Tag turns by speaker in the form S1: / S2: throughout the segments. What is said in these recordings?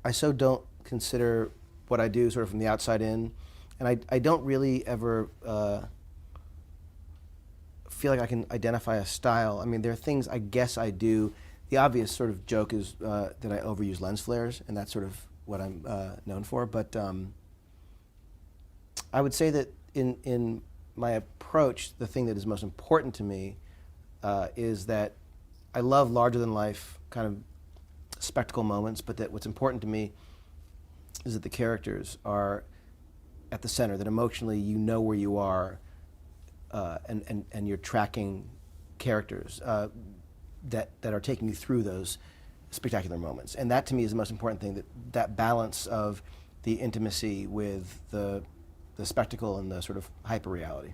S1: I so don't consider what I do sort of from the outside in, and I don't really ever feel like I can identify a style. I mean, there are things I guess I do. The obvious sort of joke is that I overuse lens flares, and that's sort of what I'm known for. But I would say that in my approach, the thing that is most important to me is that I love larger-than-life kind of spectacle moments, but that what's important to me is that the characters are at the center, that emotionally you know where you are, and you're tracking characters that are taking you through those spectacular moments. And that to me is the most important thing, that balance of the intimacy with the spectacle and the sort of hyper-reality.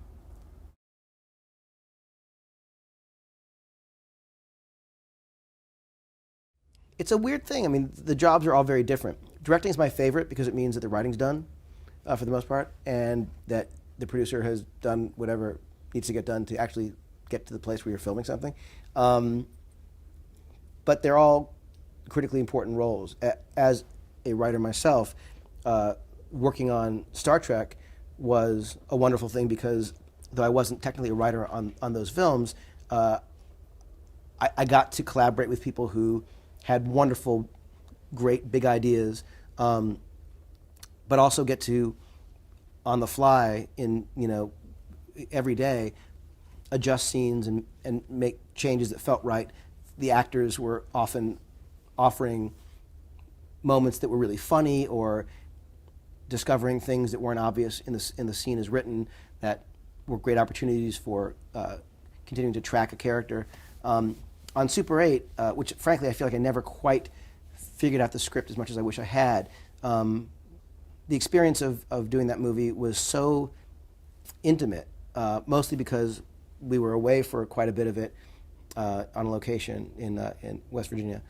S1: It's a weird thing. I mean, the jobs are all very different. Directing is my favorite because it means that the writing's done for the most part, and that the producer has done whatever needs to get done to actually get to the place where you're filming something. But they're all critically important roles. As a writer myself, working on Star Trek was a wonderful thing because though I wasn't technically a writer on those films, I got to collaborate with people who had wonderful, great, big ideas, but also get to, on the fly, every day, adjust scenes and make changes that felt right. The actors were often offering moments that were really funny or discovering things that weren't obvious in the scene as written that were great opportunities for continuing to track a character. On Super 8, which frankly I feel like I never quite figured out the script as much as I wish I had, the experience of doing that movie was so intimate, mostly because we were away for quite a bit of it on a location in West Virginia.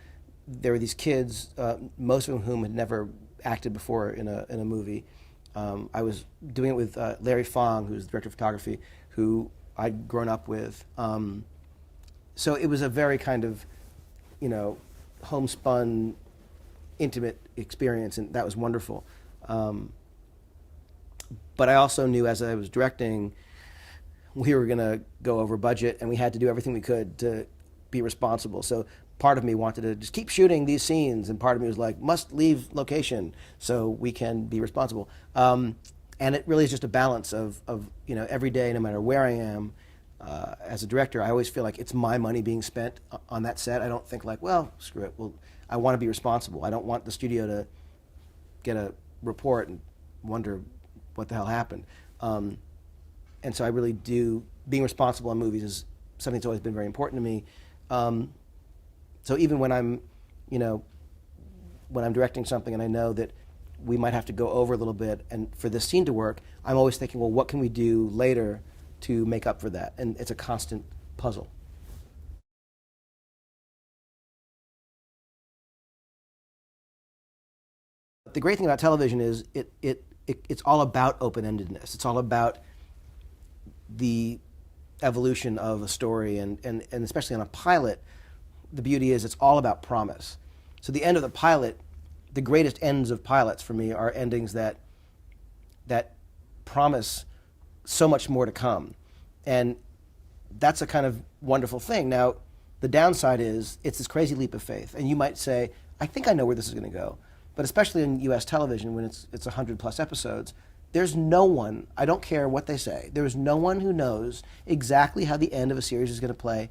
S1: There were these kids, most of whom had never acted before in a movie. I was doing it with Larry Fong, who's the director of photography, who I'd grown up with. So it was a very kind of, homespun, intimate experience, and that was wonderful. But I also knew as I was directing, we were going to go over budget, and we had to do everything we could to be responsible. So part of me wanted to just keep shooting these scenes, and part of me was like, must leave location so we can be responsible. And it really is just a balance of every day, no matter where I am, as a director, I always feel like it's my money being spent on that set. I don't think like, well, screw it. Well, I want to be responsible. I don't want the studio to get a report and wonder what the hell happened. And so I really do, being responsible on movies is something that's always been very important to me. So even when I'm directing something and I know that we might have to go over a little bit and for this scene to work, I'm always thinking, well, what can we do later to make up for that? And it's a constant puzzle. The great thing about television is it's all about open-endedness. It's all about the evolution of a story, and especially on a pilot, the beauty is it's all about promise. So the end of the pilot, the greatest ends of pilots for me are endings that promise so much more to come. And that's a kind of wonderful thing. Now, the downside is it's this crazy leap of faith. And you might say, I think I know where this is going to go. But especially in US television, when it's 100+ episodes, there's no one, I don't care what they say, there's no one who knows exactly how the end of a series is going to play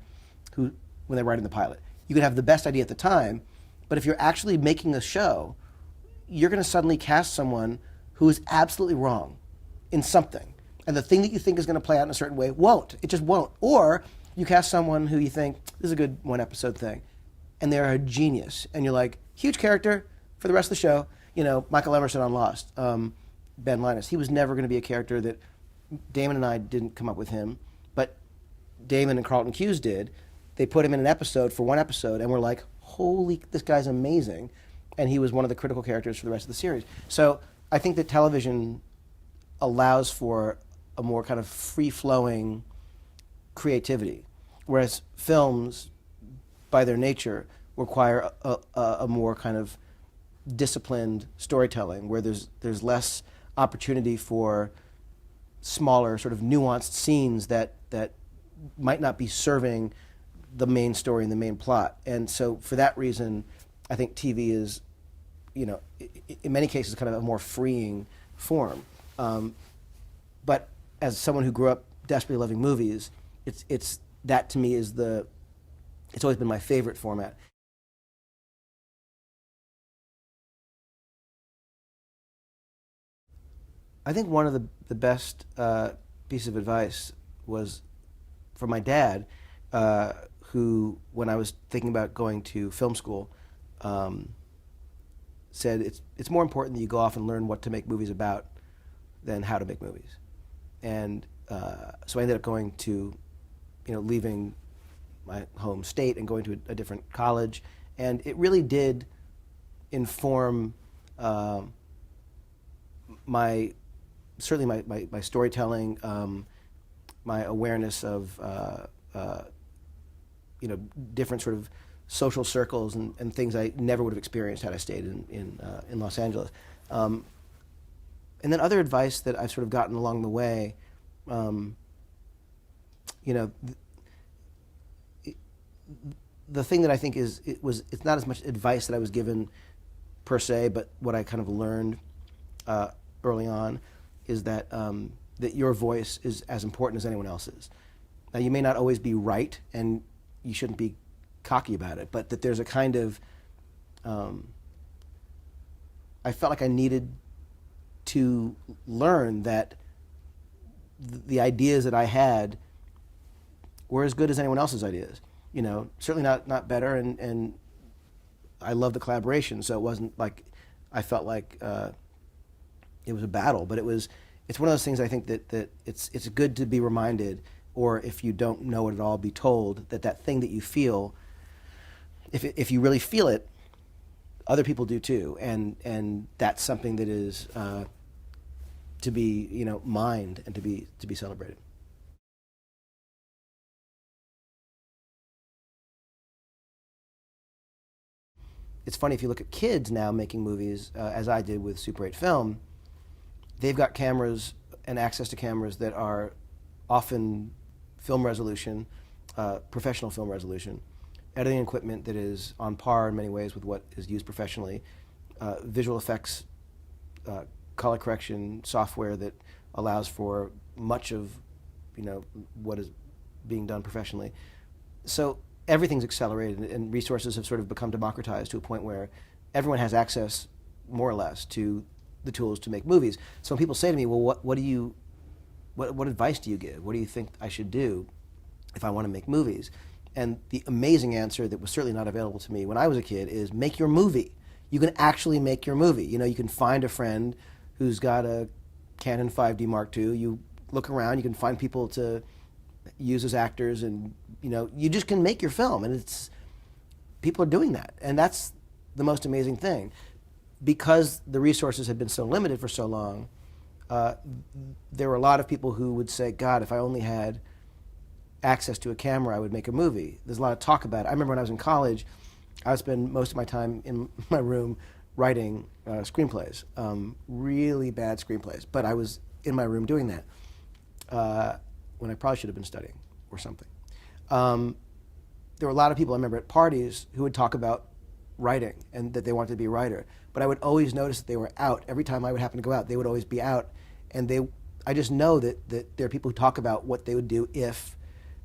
S1: when they're writing the pilot. You could have the best idea at the time, but if you're actually making a show, you're going to suddenly cast someone who is absolutely wrong in something. And the thing that you think is going to play out in a certain way won't. It just won't. Or you cast someone who you think, this is a good one-episode thing, and they're a genius. And you're like, huge character for the rest of the show. Michael Emerson on Lost, Ben Linus. He was never going to be a character that Damon and I didn't come up with him, but Damon and Carlton Cuse did. They put him in an episode for one episode, and we're like, holy, this guy's amazing. And he was one of the critical characters for the rest of the series. So I think that television allows for a more kind of free-flowing creativity, whereas films, by their nature, require a more kind of disciplined storytelling, where there's less opportunity for smaller, sort of nuanced scenes that might not be serving the main story and the main plot. And so for that reason, I think TV is, in many cases, kind of a more freeing form. But as someone who grew up desperately loving movies, it's that to me is it's always been my favorite format. I think one of the best pieces of advice was from my dad, who, when I was thinking about going to film school, said it's more important that you go off and learn what to make movies about than how to make movies. And so I ended up going to, leaving my home state and going to a different college, and it really did inform my storytelling, my awareness of different sort of social circles and things I never would have experienced had I stayed in Los Angeles. And then other advice that I've sort of gotten along the way, the thing that I think it's not as much advice that I was given per se, but what I kind of learned early on is that that your voice is as important as anyone else's. Now, you may not always be right, and you shouldn't be cocky about it, but that there's a kind of I felt like I needed to learn that the ideas that I had were as good as anyone else's ideas. Certainly not better, and I love the collaboration, so it wasn't like I felt like it was a battle, but it's one of those things I think that it's good to be reminded, or if you don't know it at all, be told that thing that you feel, if you really feel it, other people do too, and that's something that is to be mined and to be celebrated. It's funny, if you look at kids now making movies, as I did with Super 8 Film, they've got cameras and access to cameras that are often film resolution, professional film resolution, editing equipment that is on par in many ways with what is used professionally, visual effects, color correction software that allows for much of what is being done professionally. So everything's accelerated, and resources have sort of become democratized to a point where everyone has access, more or less, to the tools to make movies. So when people say to me, well, what advice do you give? What do you think I should do if I want to make movies? And the amazing answer that was certainly not available to me when I was a kid is make your movie. You can actually make your movie. You can find a friend who's got a Canon 5D Mark II. You look around, you can find people to use as actors, and you just can make your film, and people are doing that, and that's the most amazing thing. Because the resources had been so limited for so long, there were a lot of people who would say, God, if I only had access to a camera, I would make a movie. There's a lot of talk about it. I remember when I was in college, I would spend most of my time in my room writing screenplays, really bad screenplays, but I was in my room doing that when I probably should have been studying or something. There were a lot of people I remember at parties who would talk about writing and that they wanted to be a writer, but I would always notice that they were out. Every time I would happen to go out, they would always be out, and I just know that there are people who talk about what they would do if,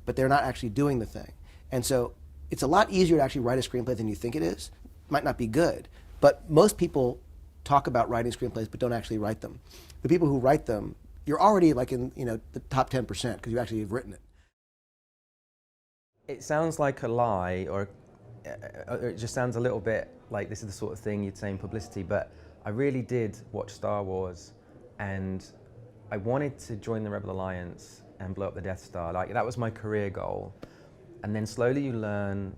S1: but they're not actually doing the thing. And so it's a lot easier to actually write a screenplay than you think it is. It might not be good, but most people talk about writing screenplays but don't actually write them. The people who write them, you're already like in the top 10% because you actually have written it.
S2: It sounds like a lie, or it just sounds a little bit like this is the sort of thing you'd say in publicity, but I really did watch Star Wars, and I wanted to join the Rebel Alliance and blow up the Death Star. Like, that was my career goal. And then slowly you learn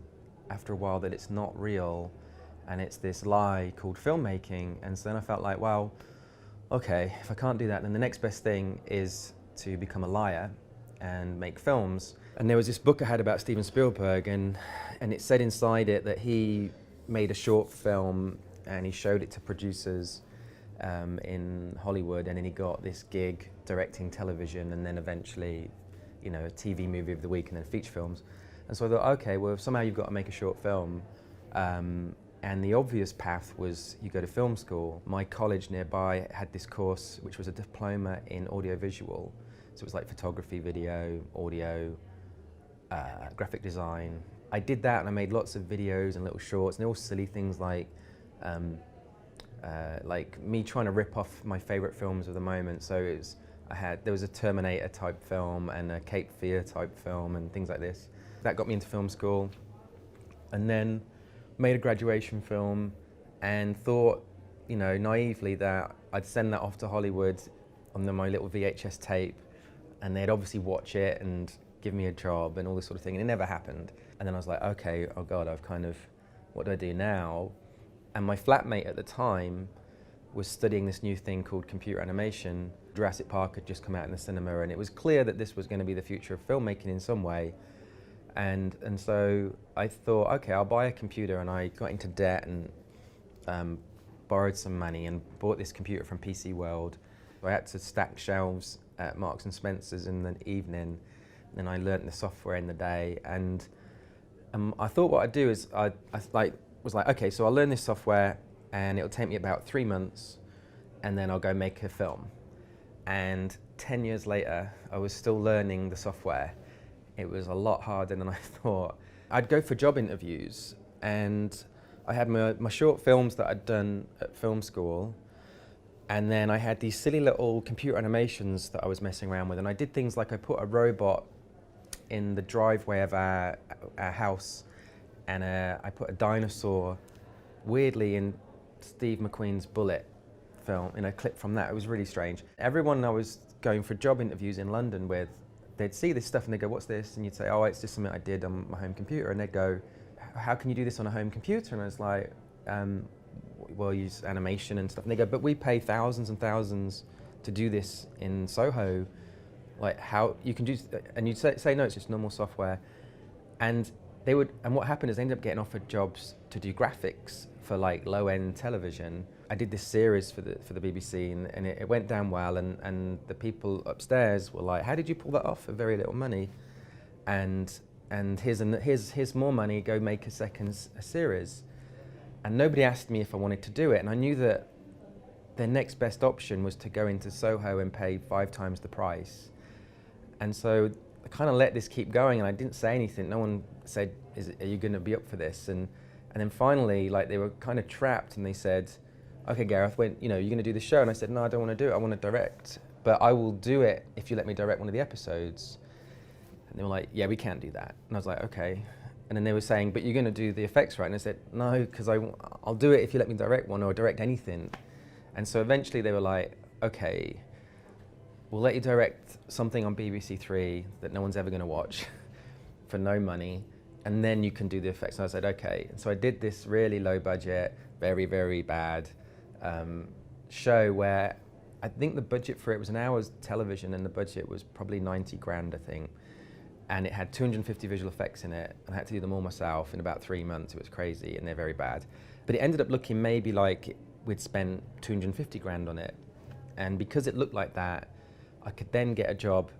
S2: after a while that it's not real, and it's this lie called filmmaking. And so then I felt like, well, okay, if I can't do that, then the next best thing is to become a liar and make films. And there was this book I had about Steven Spielberg, and it said inside it that he made a short film and he showed it to producers in Hollywood, and then he got this gig directing television, and then eventually, you know, a TV movie of the week, and then feature films. And so I thought, okay, well, somehow you've got to make a short film. And the obvious path was you go to film school. My college nearby had this course, which was a diploma in audiovisual. So it was like photography, video, audio, graphic design. I did that, and I made lots of videos and little shorts, and they're all silly things like me trying to rip off my favorite films of the moment. So it was, there was a Terminator type film and a Cape Fear type film and things like this. That got me into film school, and then made a graduation film and thought, you know, naively that I'd send that off to Hollywood on my little VHS tape, and they'd obviously watch it and give me a job and all this sort of thing, and it never happened. And then I was like, okay, oh God, what do I do now? And my flatmate at the time was studying this new thing called computer animation. Jurassic Park had just come out in the cinema, and it was clear that this was going to be the future of filmmaking in some way. And so I thought, okay, I'll buy a computer, and I got into debt and borrowed some money and bought this computer from PC World. I had to stack shelves at Marks and Spencer's in the evening, and then I learnt the software in the day. And I thought what I'd do is I was like, okay, so I'll learn this software, and it'll take me about 3 months, and then I'll go make a film. And 10 years later, I was still learning the software. It was a lot harder than I thought. I'd go for job interviews, and I had my short films that I'd done at film school, and then I had these silly little computer animations that I was messing around with, and I did things like I put a robot in the driveway of our house, and I put a dinosaur weirdly in Steve McQueen's Bullet film, in a clip from that. It was really strange. Everyone I was going for job interviews in London with, they'd see this stuff and they'd go, what's this? And you'd say, oh, it's just something I did on my home computer. And they'd go, how can you do this on a home computer? And I was like, well, use animation and stuff. And they go, but we pay thousands and thousands to do this in Soho. Like, how you can do, and you'd say no, it's just normal software. And they would, and what happened is they ended up getting offered jobs to do graphics for like low-end television. I did this series for the BBC, and it went down well, and the people upstairs were like, how did you pull that off for very little money? And here's more money, go make a series. And nobody asked me if I wanted to do it, and I knew that their next best option was to go into Soho and pay 5 times the price. And so I kind of let this keep going, and I didn't say anything. No one said, are you going to be up for this? And then finally, like, they were kind of trapped, and they said, okay, Gareth, when, you know, you're going to do the show? And I said, no, I don't want to do it. I want to direct, but I will do it if you let me direct one of the episodes. And they were like, yeah, we can't do that. And I was like, okay. And then they were saying, but you're going to do the effects, right? And I said, no, because I'll do it if you let me direct one or direct anything. And so eventually they were like, okay, we'll let you direct something on BBC Three that no one's ever going to watch for no money, and then you can do the effects. And I said, okay. And so I did this really low budget, very, very bad show where I think the budget for it was an hour's television, and the budget was probably 90 grand, I think. And it had 250 visual effects in it, and I had to do them all myself in about 3 months. It was crazy, and they're very bad. But it ended up looking maybe like we'd spent 250 grand on it. And because it looked like that, I could then get a job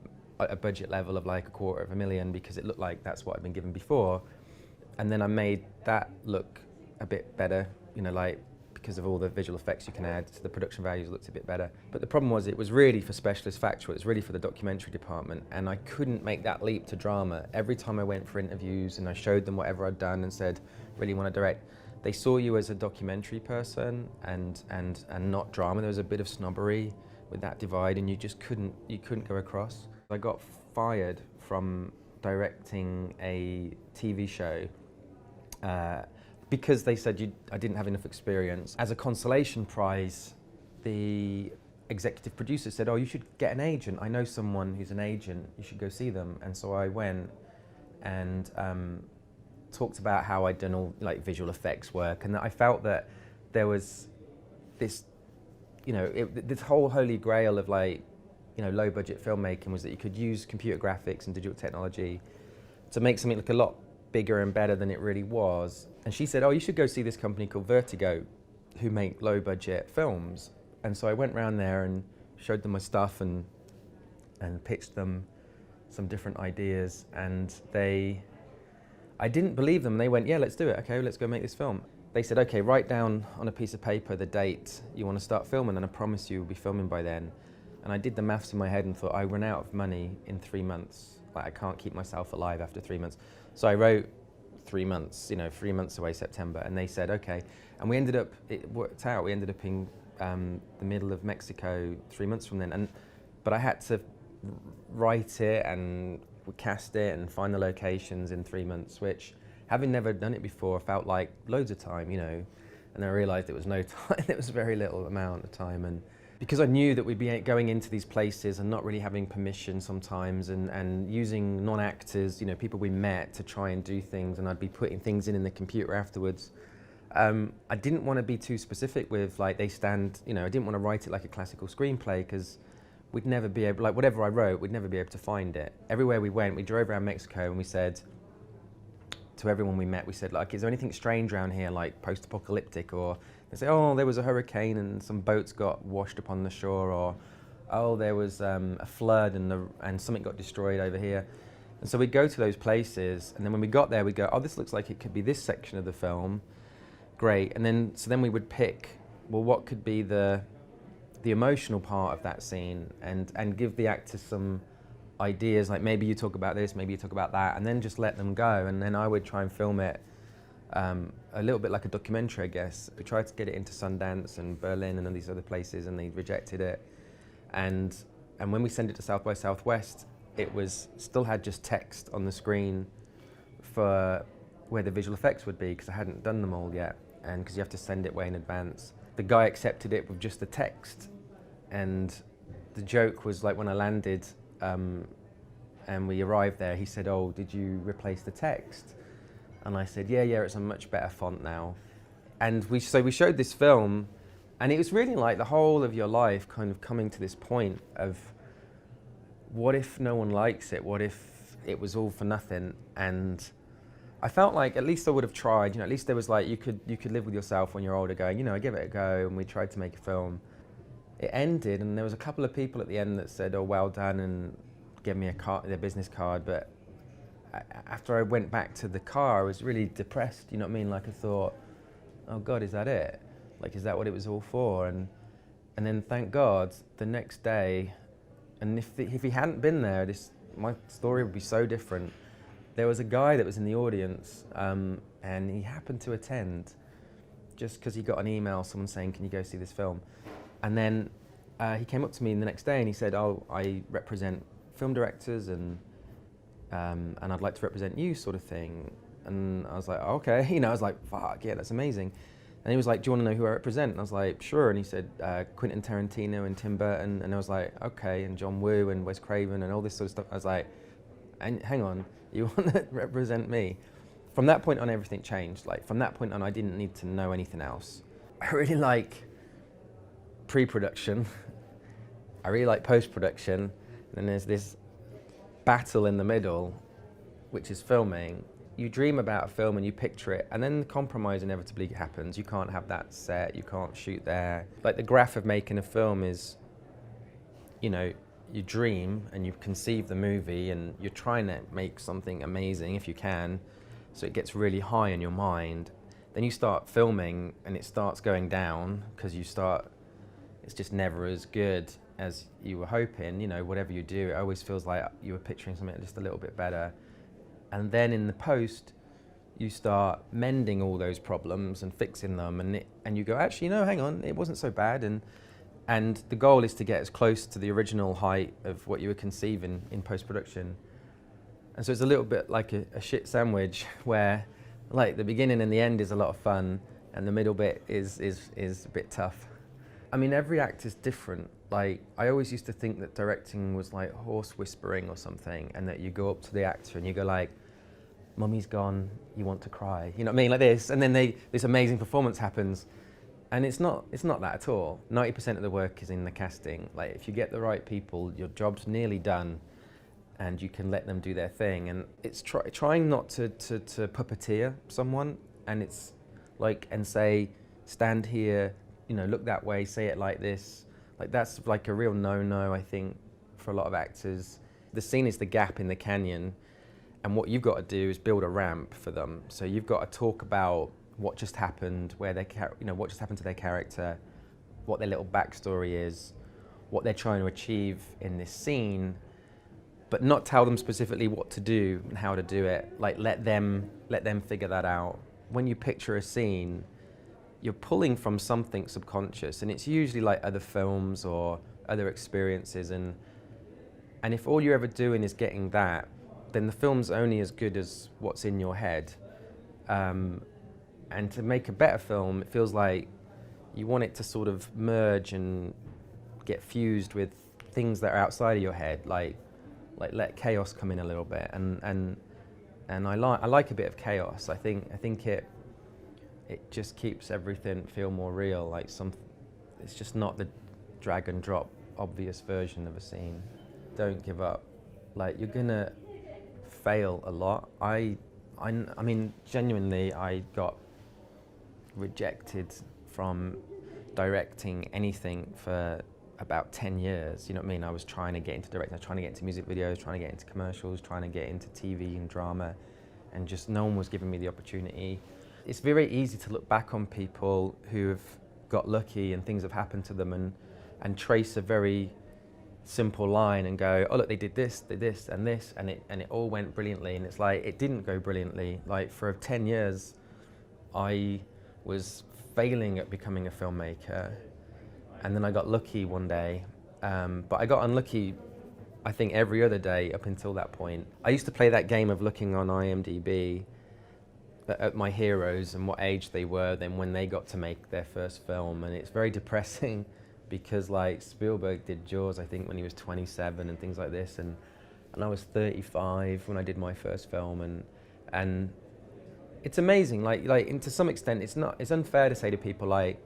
S2: at a budget level of like $250,000, because it looked like that's what I'd been given before. And then I made that look a bit better, you know, like, because of all the visual effects you can add, so the production values looked a bit better. But the problem was, it was really for specialist factual, it was really for the documentary department, and I couldn't make that leap to drama. Every time I went for interviews and I showed them whatever I'd done and said, really want to direct, they saw you as a documentary person and not drama. There was a bit of snobbery with that divide, and you just couldn't go across. I got fired from directing a TV show because they said I didn't have enough experience. As a consolation prize, the executive producer said, oh, you should get an agent. I know someone who's an agent. You should go see them. And so I went and talked about how I'd done all like visual effects work, and that I felt that there was this, you know, this whole holy grail of like, you know, low budget filmmaking was that you could use computer graphics and digital technology to make something look a lot bigger and better than it really was. And she said, oh, you should go see this company called Vertigo. who make low budget films. And so I went around there and showed them my stuff and pitched them some different ideas, and I didn't believe them. They went, yeah, let's do it. Okay, let's go make this film. They said, okay, write down on a piece of paper the date you want to start filming, and I promise you we'll be filming by then. And I did the maths in my head and thought, I run out of money in 3 months. Like, I can't keep myself alive after 3 months. So I wrote 3 months, 3 months away, September, and they said, okay. And we ended up, it worked out, we ended up in the middle of Mexico 3 months from then. But I had to write it and cast it and find the locations in 3 months, which, having never done it before, felt like loads of time, And then I realized it was no time, it was very little amount of time. And because I knew that we'd be going into these places and not really having permission sometimes, and using non-actors, people we met to try and do things, and I'd be putting things in the computer afterwards. I didn't want to be too specific with, like, I didn't want to write it like a classical screenplay, because we'd never be able, like, whatever I wrote, we'd never be able to find it. Everywhere we went, we drove around Mexico and we said, to everyone we met, we said, like, is there anything strange around here, like post-apocalyptic? Or they say, oh, there was a hurricane and some boats got washed upon the shore, or oh, there was a flood and something got destroyed over here. And so we'd go to those places, and then when we got there, we'd go, oh, this looks like it could be this section of the film. Great. And then we would pick, well, what could be the emotional part of that scene, and give the actors some ideas, like, maybe you talk about this, maybe you talk about that, and then just let them go. And then I would try and film it a little bit like a documentary, I guess. We tried to get it into Sundance and Berlin and all these other places, and they rejected it. And when we sent it to South by Southwest, it still had just text on the screen for where the visual effects would be, because I hadn't done them all yet, and because you have to send it way in advance. The guy accepted it with just the text, and the joke was, like, when I landed and we arrived there, he said, oh, did you replace the text? And I said, yeah, it's a much better font now. And we showed this film, and it was really like the whole of your life kind of coming to this point of, what if no one likes it? What if it was all for nothing? And I felt like at least I would have tried, at least there was, like, you could live with yourself when you're older going, I give it a go, and we tried to make a film. It ended, and there was a couple of people at the end that said, oh, well done, and gave me their business card. But after I went back to the car, I was really depressed, you know what I mean? Like, I thought, oh God, is that it? Like, is that what it was all for? And then, thank God, the next day, and if he hadn't been there, my story would be so different. There was a guy that was in the audience, and he happened to attend just because he got an email, someone saying, can you go see this film? And then he came up to me the next day and he said, oh, I represent film directors, and I'd like to represent you, sort of thing. And I was like, oh, okay. I was like, fuck, yeah, that's amazing. And he was like, do you want to know who I represent? And I was like, sure. And he said, Quentin Tarantino and Tim Burton. And I was like, okay, and John Woo and Wes Craven and all this sort of stuff. I was like, hang on, you want to represent me? From that point on, everything changed. Like, from that point on, I didn't need to know anything else. I really like pre-production. I really like post-production. And then there's this battle in the middle, which is filming. You dream about a film and you picture it, and then the compromise inevitably happens. You can't have that set, you can't shoot there. Like, the graph of making a film is, you dream and you conceive the movie and you're trying to make something amazing if you can, so it gets really high in your mind. Then you start filming and it starts going down, because it's just never as good as you were hoping. Whatever you do, it always feels like you were picturing something just a little bit better. And then in the post, you start mending all those problems and fixing them, and you go, actually, hang on, it wasn't so bad. And the goal is to get as close to the original height of what you were conceiving in post-production. And so it's a little bit like a shit sandwich, where, like, the beginning and the end is a lot of fun, and the middle bit is a bit tough. I mean, every act is different. Like, I always used to think that directing was like horse whispering or something, and that you go up to the actor and you go like, Mummy's gone, you want to cry. You know what I mean? Like this. And then this amazing performance happens. And it's not that at all. 90% of the work is in the casting. Like, if you get the right people, your job's nearly done, and you can let them do their thing. And it's trying not to puppeteer someone, and it's like, and say, stand here, you know, look that way, say it like this. Like that's like a real no-no, I think, for a lot of actors. The scene is the gap in the canyon, and what you've got to do is build a ramp for them. So you've got to talk about what just happened, where they, you know, what just happened to their character, what their little backstory is, what they're trying to achieve in this scene, but not tell them specifically what to do and how to do it. Like let them figure that out. When you picture a scene, you're pulling from something subconscious, and it's usually like other films or other experiences, and if all you're ever doing is getting that, then the film's only as good as what's in your head. And to make a better film, it feels like you want it to sort of merge and get fused with things that are outside of your head, like let chaos come in a little bit, and I like a bit of chaos. I think it just keeps everything feel more real. Like it's just not the drag and drop obvious version of a scene. Don't give up. Like you're gonna fail a lot. I mean, genuinely, I got rejected from directing anything for about 10 years, you know what I mean? I was trying to get into directing, I was trying to get into music videos, trying to get into commercials, trying to get into TV and drama, and just no one was giving me the opportunity. It's very easy to look back on people who have got lucky and things have happened to them and trace a very simple line and go, oh look, they did this, and it all went brilliantly. And it's like, it didn't go brilliantly. Like for 10 years, I was failing at becoming a filmmaker. And then I got lucky one day, but I got unlucky, I think, every other day up until that point. I used to play that game of looking on IMDb at my heroes and what age they were then when they got to make their first film, and it's very depressing because like Spielberg did Jaws, I think, when he was 27 and things like this, and I was 35 when I did my first film, and it's amazing. Like and to some extent, it's unfair to say to people like,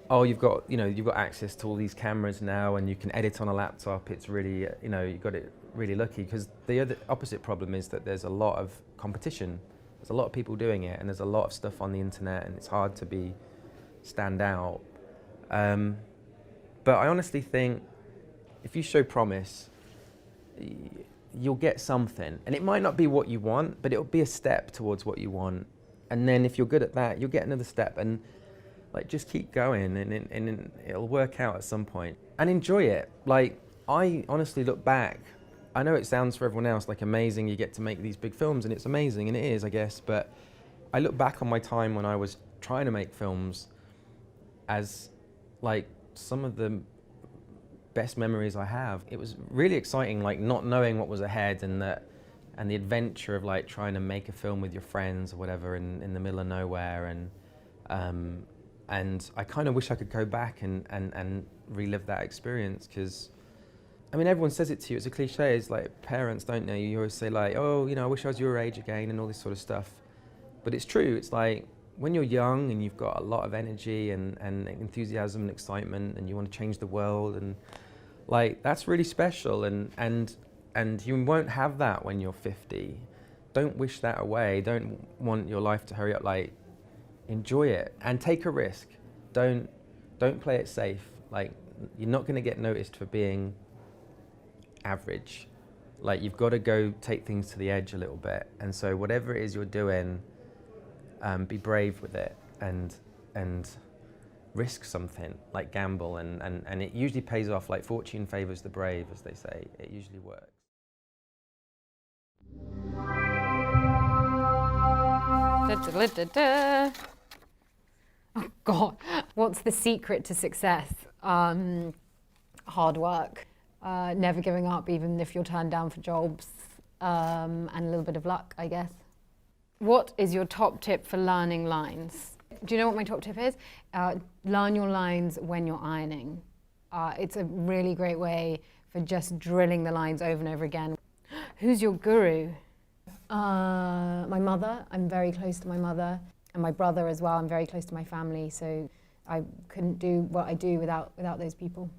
S2: oh, you've got access to all these cameras now and you can edit on a laptop. It's really, you got it really lucky, because the other opposite problem is that there's a lot of competition. There's a lot of people doing it, and there's a lot of stuff on the internet, and it's hard to stand out. But I honestly think if you show promise, you'll get something. And it might not be what you want, but it'll be a step towards what you want. And then if you're good at that, you'll get another step. And like, just keep going, and it'll work out at some point. And enjoy it. Like, I honestly look back. I know it sounds for everyone else like amazing, you get to make these big films, and it's amazing, and it is, I guess, but I look back on my time when I was trying to make films as like some of the best memories I have. It was really exciting, like not knowing what was ahead, and the adventure of like trying to make a film with your friends or whatever in the middle of nowhere, and I kind of wish I could go back and relive that experience, because I mean, everyone says it to you, it's a cliche, it's like parents, don't they? You always say like, oh, I wish I was your age again, and all this sort of stuff. But it's true, it's like, when you're young and you've got a lot of energy and enthusiasm and excitement, and you want to change the world, and like, that's really special, and you won't have that when you're 50. Don't wish that away, don't want your life to hurry up, like, enjoy it, and take a risk. Don't play it safe. Like, you're not going to get noticed for being average. Like, you've got to go take things to the edge a little bit, and so whatever it is you're doing, be brave with it, and risk something, like gamble, and it usually pays off. Like, fortune favors the brave, as they say. It usually works.
S3: Oh God, what's the secret to success? Hard work. Never giving up, even if you're turned down for jobs, and a little bit of luck, I guess. What is your top tip for learning lines? Do you know what my top tip is? Learn your lines when you're ironing. It's a really great way for just drilling the lines over and over again. Who's your guru? My mother. I'm very close to my mother, and my brother as well. I'm very close to my family, so I couldn't do what I do without those people.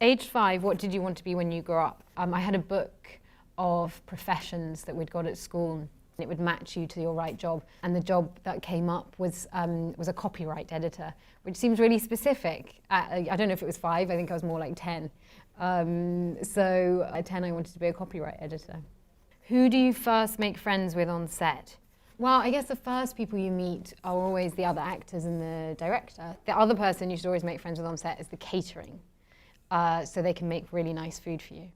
S3: Age 5, what did you want to be when you grew up? I had a book of professions that we'd got at school, It would match you to your right job. And the job that came up was a copyright editor, which seems really specific. I don't know if it was 5, I think I was more like 10. So at 10 I wanted to be a copyright editor. Who do you first make friends with on set? Well, I guess the first people you meet are always the other actors and the director. The other person you should always make friends with on set is the catering, so they can make really nice food for you.